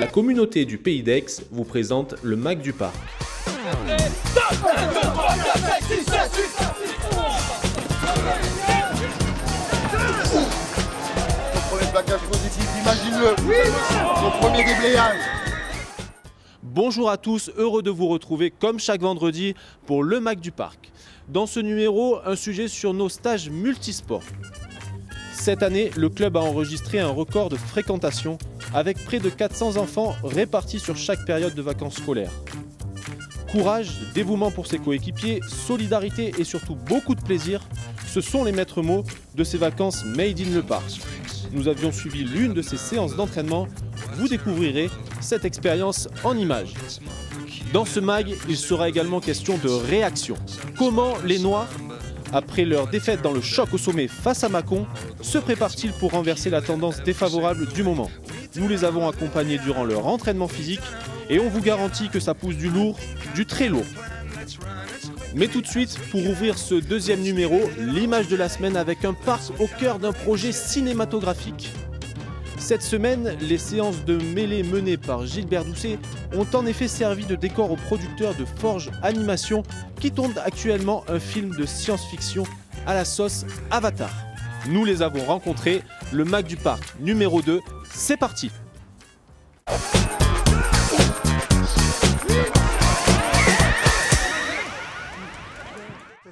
La communauté du Pays d'Aix vous présente le MAC du Parc. Premier plaquage positif, imagine-le, son premier déblayage. Bonjour à tous, heureux de vous retrouver comme chaque vendredi pour le MAC du Parc. Dans ce numéro, un sujet sur nos stages multisports. Cette année, le club a enregistré un record de fréquentation avec près de 400 enfants répartis sur chaque période de vacances scolaires. Courage, dévouement pour ses coéquipiers, solidarité et surtout beaucoup de plaisir, ce sont les maîtres mots de ces vacances Made in le Parc. Nous avions suivi l'une de ces séances d'entraînement. Vous découvrirez cette expérience en images. Dans ce mag, il sera également question de réaction. Comment les Noix, après leur défaite dans le choc au sommet face à Mâcon, se préparent-ils pour renverser la tendance défavorable du moment? Nous les avons accompagnés durant leur entraînement physique et on vous garantit que ça pousse du lourd, du très lourd. Mais tout de suite, pour ouvrir ce deuxième numéro, l'image de la semaine avec un parc au cœur d'un projet cinématographique. Cette semaine, les séances de mêlée menées par Gilbert Doucet ont en effet servi de décor aux producteurs de Forge Animation qui tournent actuellement un film de science-fiction à la sauce Avatar. Nous les avons rencontrés, le MAC du Parc numéro 2, c'est parti!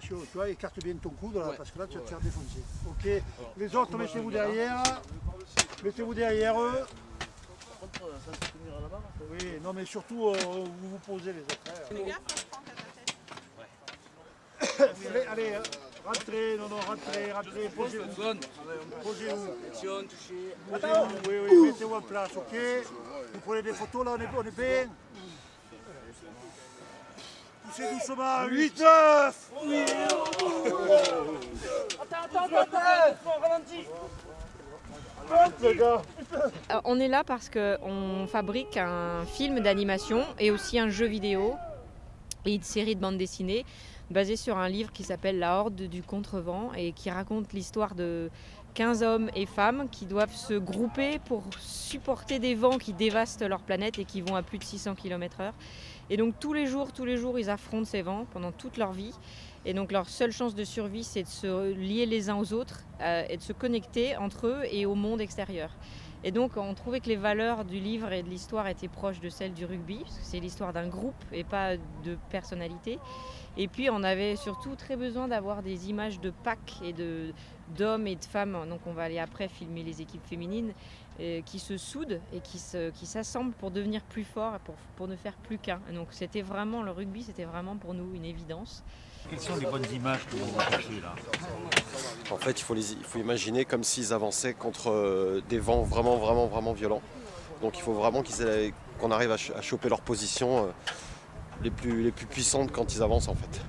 Tu vois, écarte bien ton coude là, parce que là tu vas te faire défoncer. Ok, les autres mettez-vous derrière. Mettez-vous derrière eux. Oui, non mais surtout vous vous posez les autres. Allez, rentrez, non, rentrez, posez-vous. Posez-vous. Oui, mettez-vous en place, ok. Vous prenez des photos là, on est bien. Poussez doucement, 8-9. Oui. Attends, ralentis. On est là parce qu'on fabrique un film d'animation et aussi un jeu vidéo et une série de bandes dessinées basée sur un livre qui s'appelle La Horde du Contrevent et qui raconte l'histoire de 15 hommes et femmes qui doivent se grouper pour supporter des vents qui dévastent leur planète et qui vont à plus de 600 km/h. Et donc tous les jours, ils affrontent ces vents pendant toute leur vie. Et donc leur seule chance de survie, c'est de se lier les uns aux autres et de se connecter entre eux et au monde extérieur. Et donc on trouvait que les valeurs du livre et de l'histoire étaient proches de celles du rugby, parce que c'est l'histoire d'un groupe et pas de personnalité. Et puis on avait surtout très besoin d'avoir des images de packs et d'hommes et de femmes, donc on va aller après filmer les équipes féminines, qui se soudent et qui s'assemblent pour devenir plus forts, pour ne faire plus qu'un. Donc c'était vraiment, le rugby, c'était vraiment pour nous une évidence. Quelles sont les bonnes images que vous recherchez là? En fait, il faut imaginer comme s'ils avançaient contre des vents vraiment violents. Donc il faut vraiment qu'on arrive à choper leur position les plus puissantes quand ils avancent en fait.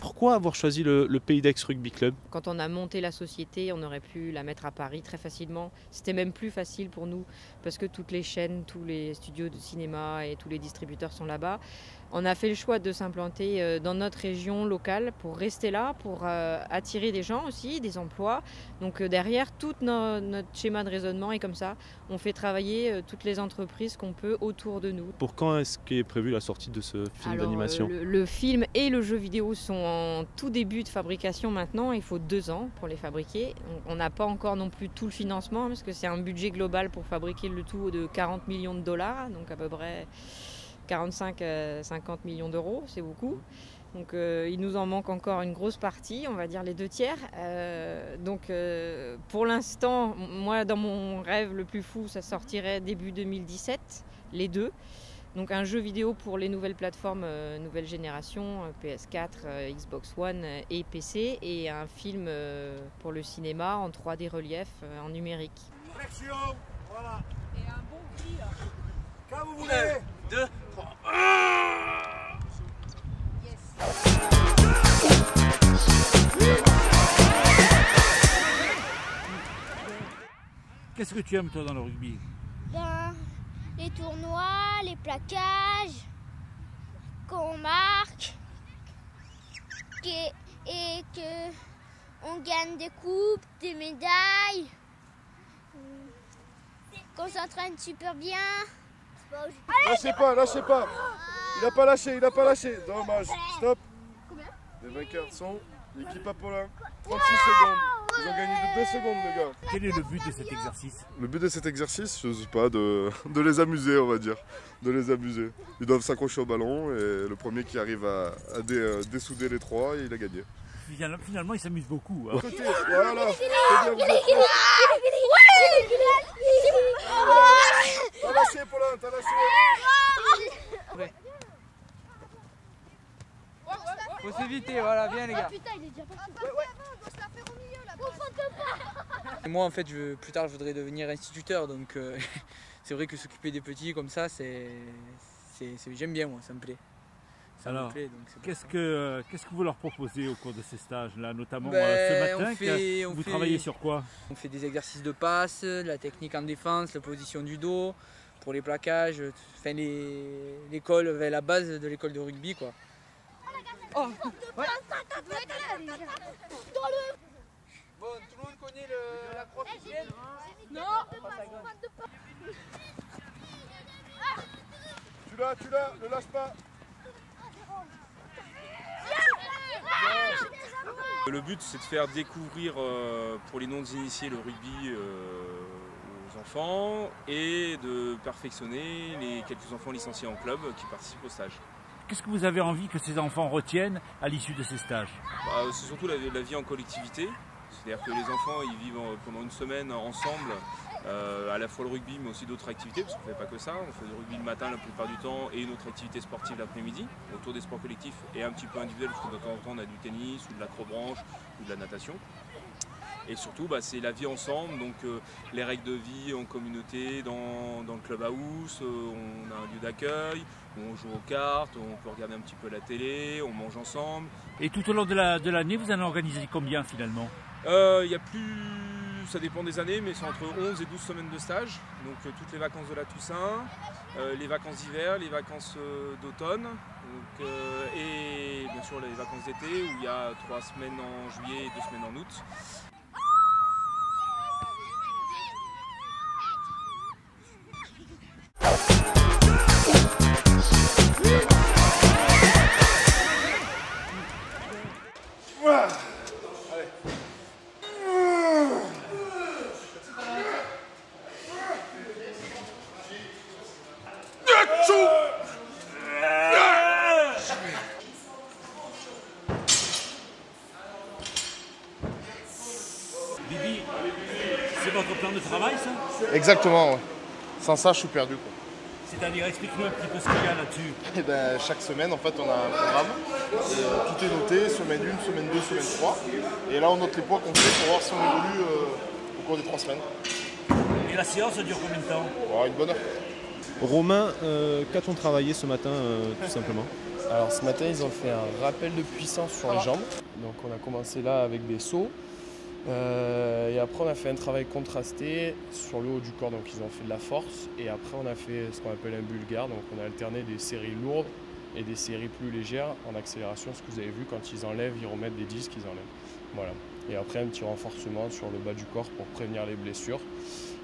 Pourquoi avoir choisi le Pays d'Aix Rugby Club? Quand on a monté la société, on aurait pu la mettre à Paris très facilement. C'était même plus facile pour nous parce que toutes les chaînes, tous les studios de cinéma et tous les distributeurs sont là-bas. On a fait le choix de s'implanter dans notre région locale pour rester là, pour attirer des gens aussi, des emplois. Donc derrière, tout notre schéma de raisonnement est comme ça. On fait travailler toutes les entreprises qu'on peut autour de nous. Pour quand est-ce qu'est prévue la sortie de ce film d'animation? Le film et le jeu vidéo sont en tout début de fabrication maintenant. Il faut 2 ans pour les fabriquer. On n'a pas encore non plus tout le financement parce que c'est un budget global pour fabriquer le tout de 40 millions de dollars, donc à peu près 45 à 50 millions d'euros, c'est beaucoup. Donc il nous en manque encore une grosse partie, on va dire les 2/3. Donc pour l'instant, moi dans mon rêve le plus fou, ça sortirait début 2017, les deux. Donc un jeu vidéo pour les nouvelles plateformes, nouvelle génération, PS4, Xbox One et PC, et un film pour le cinéma en 3D relief, en numérique. Flexion, voilà. Et un bon cri. Quand vous voulez. 2, 3. Qu'est-ce que tu aimes toi dans le rugby? les tournois, les plaquages, qu'on marque et que on gagne des coupes, des médailles, qu'on s'entraîne super bien. Lâchez pas, lâchez pas. Il a pas lâché, il a pas lâché. Dommage. Stop. Les vainqueurs sont l'équipe Apollin. 36 secondes. Ils ont gagné de 2 secondes, les gars. Quel est le but de cet exercice? Le but de cet exercice, je sais pas, de les amuser, on va dire. De les amuser. Ils doivent s'accrocher au ballon et le premier qui arrive à dessouder les trois, il a gagné. Finalement, ils s'amusent beaucoup. Hein. Côté, voilà. C'est bien, vous êtes prêts. T'as lâché, Paulin, t'as lâché. Faut s'éviter, voilà, viens les gars. Putain, il est déjà parti. Moi en fait, plus tard je voudrais devenir instituteur, donc c'est vrai que s'occuper des petits comme ça, j'aime bien moi, ça me plaît. Alors, qu'est-ce que vous leur proposez au cours de ces stages-là, notamment Ben, ce matin vous travaillez sur quoi? On fait des exercices de passe, de la technique en défense, la position du dos, pour les plaquages, enfin l'école, la base de l'école de rugby quoi. Oh, ouais. Bon, tout le monde connaît la croix officielle? Non. Tu l'as, ne lâche pas. Le but, c'est de faire découvrir pour les non-initiés le rugby aux enfants et de perfectionner les quelques enfants licenciés en club qui participent au stage. Qu'est-ce que vous avez envie que ces enfants retiennent à l'issue de ces stages? C'est surtout la vie en collectivité. C'est-à-dire que les enfants ils vivent pendant une semaine ensemble, à la fois le rugby mais aussi d'autres activités, parce qu'on ne fait pas que ça. On fait du rugby le matin la plupart du temps et une autre activité sportive l'après-midi, autour des sports collectifs et un petit peu individuels, parce que de temps en temps on a du tennis ou de l'acrobranche ou de la natation. Et surtout c'est la vie ensemble, donc les règles de vie en communauté, dans le clubhouse, on a un lieu d'accueil, on joue aux cartes, on peut regarder un petit peu la télé, on mange ensemble. Et tout au long de l'année, vous en organisez combien finalement? Ça dépend des années, mais c'est entre 11 et 12 semaines de stage. Donc toutes les vacances de la Toussaint, les vacances d'hiver, les vacances d'automne, et bien sûr les vacances d'été où il y a 3 semaines en juillet et 2 semaines en août. Bibi, c'est votre plan de travail ça? Exactement, ouais. Sans ça, je suis perdu, quoi. C'est-à-dire, explique-nous un petit peu ce qu'il y a là-dessus. Et ben, chaque semaine, en fait, on a un programme. Tout est noté, semaine 1, semaine 2, semaine 3. Et là, on note les poids qu'on fait pour voir si on évolue au cours des 3 semaines. Et la séance dure combien de temps? Oh, une bonne heure. Romain, qu'a-t-on travaillé ce matin tout simplement? Alors ce matin, ils ont fait un rappel de puissance sur les jambes. Donc on a commencé là avec des sauts. Et après on a fait un travail contrasté sur le haut du corps, donc ils ont fait de la force. Et après on a fait ce qu'on appelle un bulgare, donc on a alterné des séries lourdes et des séries plus légères en accélération. Ce que vous avez vu, quand ils enlèvent, ils remettent des disques, ils enlèvent. Voilà. Et après un petit renforcement sur le bas du corps pour prévenir les blessures.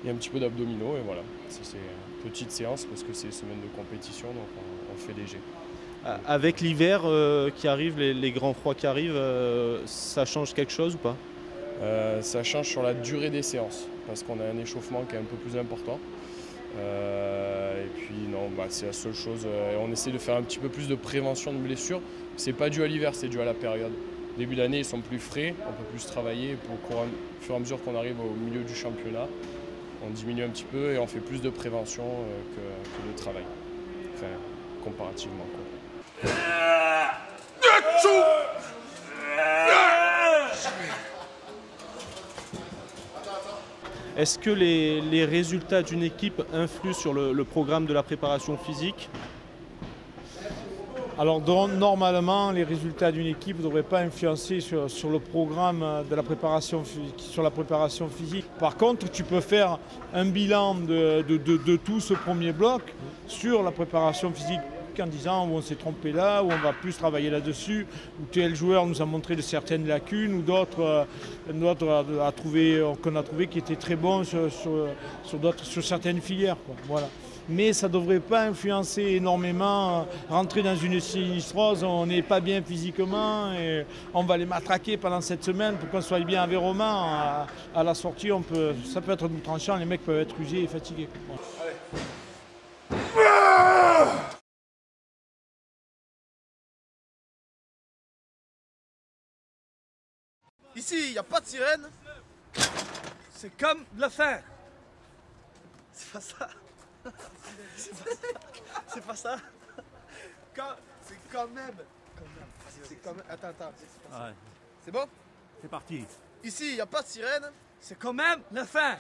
Et un petit peu d'abdominaux et voilà. C'est une petite séance parce que c'est une semaine de compétition, donc on fait léger. Avec l'hiver qui arrive, les grands froids qui arrivent, ça change quelque chose ou pas? Ça change sur la durée des séances parce qu'on a un échauffement qui est un peu plus important. Et puis non, c'est la seule chose. On essaie de faire un petit peu plus de prévention de blessures. C'est pas dû à l'hiver, c'est dû à la période. Début d'année, ils sont plus frais, on peut plus travailler. Et au fur et à mesure qu'on arrive au milieu du championnat, on diminue un petit peu et on fait plus de prévention que de travail. Enfin, comparativement, quoi. Est-ce que les résultats d'une équipe influent sur le programme de la préparation physique? Alors normalement, les résultats d'une équipe ne devraient pas influencer sur le programme de la préparation, sur la préparation physique. Par contre, tu peux faire un bilan de tout ce premier bloc sur la préparation physique en disant où on s'est trompé là, où on va plus travailler là-dessus, où tel joueur nous a montré de certaines lacunes, ou d'autres qu'on a trouvé qui étaient très bons sur certaines filières, quoi. Voilà. Mais ça ne devrait pas influencer énormément, rentrer dans une sinistrose, on n'est pas bien physiquement et on va les matraquer pendant cette semaine pour qu'on soit bien avec Romain. À la sortie, ça peut être tranchant, les mecs peuvent être usés et fatigués. Ici, il n'y a pas de sirène. C'est comme le fer. C'est pas ça. C'est pas ça. C'est quand même. C'est quand même. Attends. Ouais. C'est bon? C'est parti. Ici, il n'y a pas de sirène. C'est quand même le fer.